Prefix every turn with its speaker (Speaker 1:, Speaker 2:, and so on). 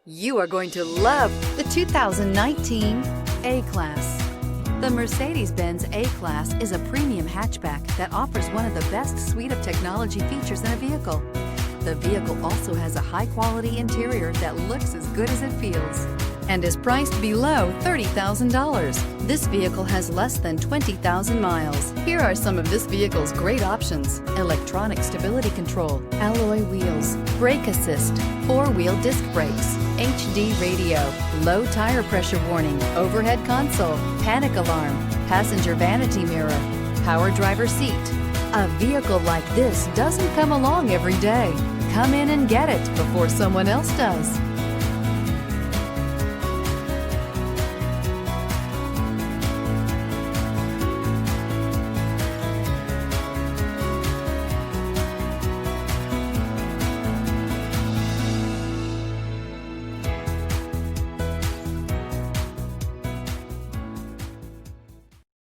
Speaker 1: You are going to love the 2019 A-Class. The Mercedes-Benz A-Class is a premium hatchback that offers one of the best suite of technology features in a vehicle. The vehicle also has a high-quality interior that looks as good as it feels and is priced below $30,000. This vehicle has less than 20,000 miles. Here are some of this vehicle's great options: electronic stability control, alloy wheels, brake assist, four-wheel disc brakes, HD radio, low tire pressure warning, overhead console, panic alarm, passenger vanity mirror, power driver seat. A vehicle like this doesn't come along every day. Come in and get it before someone else does.